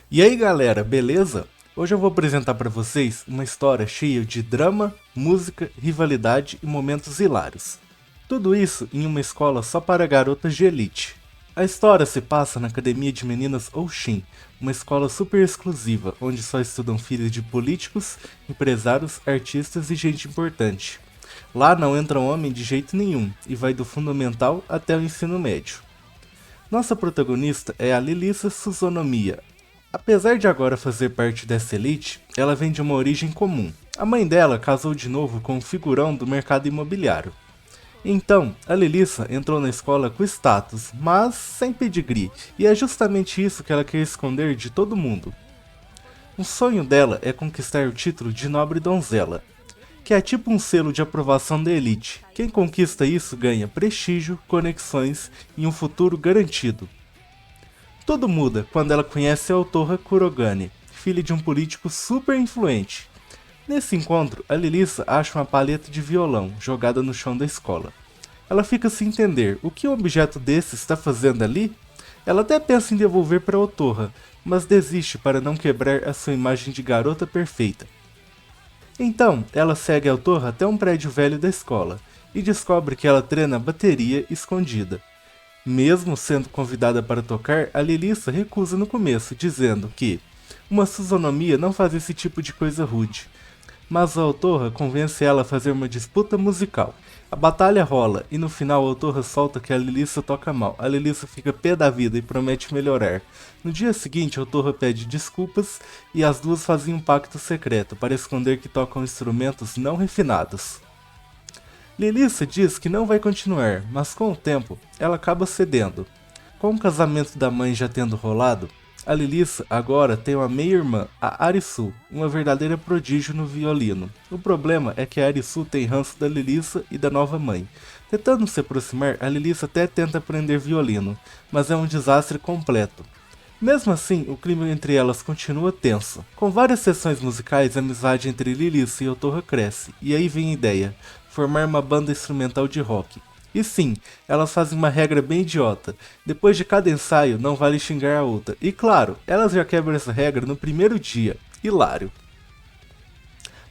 E aí galera, beleza? Hoje eu vou apresentar para vocês uma história cheia de drama, música, rivalidade e momentos hilários. Tudo isso em uma escola só para garotas de elite. A história se passa na Academia de Meninas Oshin, uma escola super exclusiva, onde só estudam filhos de políticos, empresários, artistas e gente importante. Lá não entra homem de jeito nenhum, e vai do fundamental até o ensino médio. Nossa protagonista é a Lilissa Suzonomiya. Apesar de agora fazer parte dessa elite, ela vem de uma origem comum. A mãe dela casou de novo com um figurão do mercado imobiliário. Então, a Lilissa entrou na escola com status, mas sem pedigree, e é justamente isso que ela quer esconder de todo mundo. O sonho dela é conquistar o título de nobre donzela, que é tipo um selo de aprovação da elite. Quem conquista isso ganha prestígio, conexões e um futuro garantido. Tudo muda quando ela conhece a Otoha Kurogane, filha de um político super influente. Nesse encontro, a Lilissa acha uma palheta de violão jogada no chão da escola. Ela fica sem entender o que um objeto desse está fazendo ali. Ela até pensa em devolver para Otoha, mas desiste para não quebrar a sua imagem de garota perfeita. Então, ela segue a Otoha até um prédio velho da escola e descobre que ela treina bateria escondida. Mesmo sendo convidada para tocar, a Lilissa recusa no começo, dizendo que uma Suzonomiya não faz esse tipo de coisa rude. Mas a Otoha convence ela a fazer uma disputa musical. A batalha rola e no final a Otoha solta que a Lilissa toca mal. A Lilissa fica pé da vida e promete melhorar. No dia seguinte, a Otoha pede desculpas e as duas fazem um pacto secreto para esconder que tocam instrumentos não refinados. Lilissa diz que não vai continuar, mas com o tempo, ela acaba cedendo. Com o casamento da mãe já tendo rolado, a Lilissa agora tem uma meia-irmã, a Arisu, uma verdadeira prodígio no violino. O problema é que a Arisu tem ranço da Lilissa e da nova mãe. Tentando se aproximar, a Lilissa até tenta aprender violino, mas é um desastre completo. Mesmo assim, o clima entre elas continua tenso. Com várias sessões musicais, a amizade entre Lilissa e Otoha cresce, e aí vem a ideia, formar uma banda instrumental de rock. E sim, elas fazem uma regra bem idiota. Depois de cada ensaio, não vale xingar a outra. E claro, elas já quebram essa regra no primeiro dia. Hilário.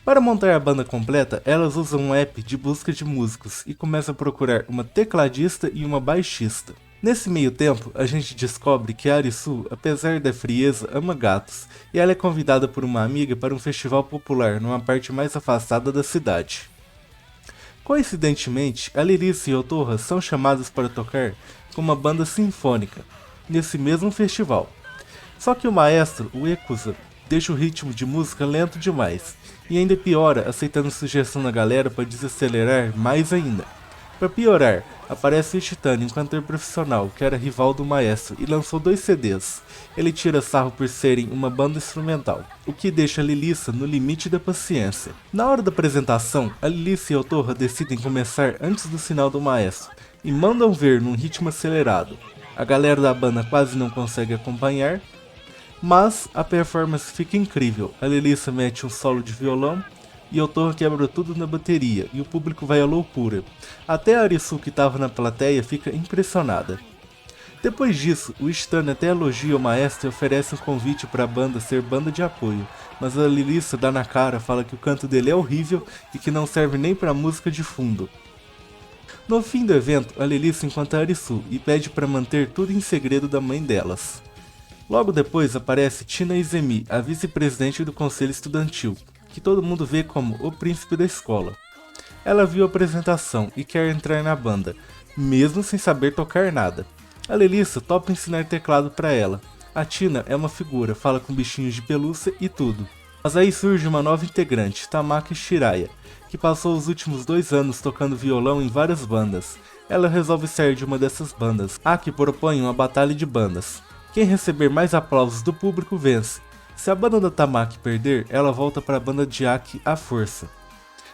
Para montar a banda completa, elas usam um app de busca de músicos e começam a procurar uma tecladista e uma baixista. Nesse meio tempo, a gente descobre que a Arisu, apesar da frieza, ama gatos, e ela é convidada por uma amiga para um festival popular numa parte mais afastada da cidade. Coincidentemente, a Lilissa e a Otoha são chamadas para tocar com uma banda sinfônica, nesse mesmo festival. Só que o maestro, o Ekusa, deixa o ritmo de música lento demais, e ainda piora aceitando sugestão da galera para desacelerar mais ainda. Para piorar, aparece o Ishitani, um cantor profissional que era rival do maestro e lançou 2 CDs. Ele tira sarro por serem uma banda instrumental, o que deixa a Lilissa no limite da paciência. Na hora da apresentação, a Lilissa e a Otoha decidem começar antes do sinal do maestro e mandam ver num ritmo acelerado. A galera da banda quase não consegue acompanhar, mas a performance fica incrível. A Lilissa mete um solo de violão e Otoha quebra tudo na bateria e o público vai à loucura. Até a Arisu, que estava na plateia, fica impressionada. Depois disso, o Ishitani até elogia o maestro e oferece um convite para a banda ser banda de apoio, mas a Lilissa dá na cara, fala que o canto dele é horrível e que não serve nem para música de fundo. No fim do evento, a Lilissa encontra a Arisu e pede para manter tudo em segredo da mãe delas. Logo depois aparece Tina Izemi, a vice-presidente do conselho estudantil, que todo mundo vê como o príncipe da escola. Ela viu a apresentação e quer entrar na banda, mesmo sem saber tocar nada. A Lilissa topa ensinar teclado para ela. A Tina é uma figura, fala com bichinhos de pelúcia e tudo. Mas aí surge uma nova integrante, Tamaki Shiraya, que passou os últimos 2 anos tocando violão em várias bandas. Ela resolve sair de uma dessas bandas, a que propõe uma batalha de bandas. Quem receber mais aplausos do público vence. Se a banda da Tamaki perder, ela volta para a banda de Aki à força.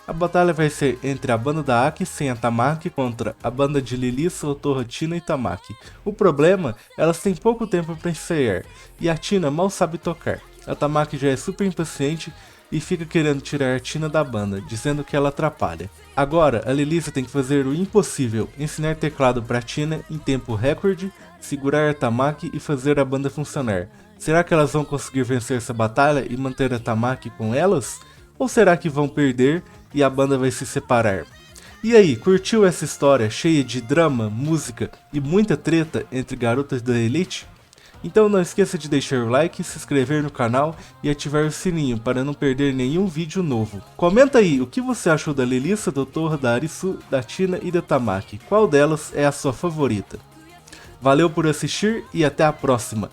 A batalha vai ser entre a banda da Aki sem a Tamaki contra a banda de Lilissa, Otoha, Tina e Tamaki. O problema, elas têm pouco tempo para ensaiar, e a Tina mal sabe tocar. A Tamaki já é super impaciente e fica querendo tirar a Tina da banda, dizendo que ela atrapalha. Agora, a Lilissa tem que fazer o impossível, ensinar teclado para Tina em tempo recorde, segurar a Tamaki e fazer a banda funcionar, Será que elas vão conseguir vencer essa batalha e manter a Tamaki com elas? Ou será que vão perder e a banda vai se separar? E aí, curtiu essa história cheia de drama, música e muita treta entre garotas da Elite? Então não esqueça de deixar o like, se inscrever no canal e ativar o sininho para não perder nenhum vídeo novo. Comenta aí o que você achou da Lelissa, do Torra, da Arisu, da Tina e da Tamaki. Qual delas é a sua favorita? Valeu por assistir e até a próxima!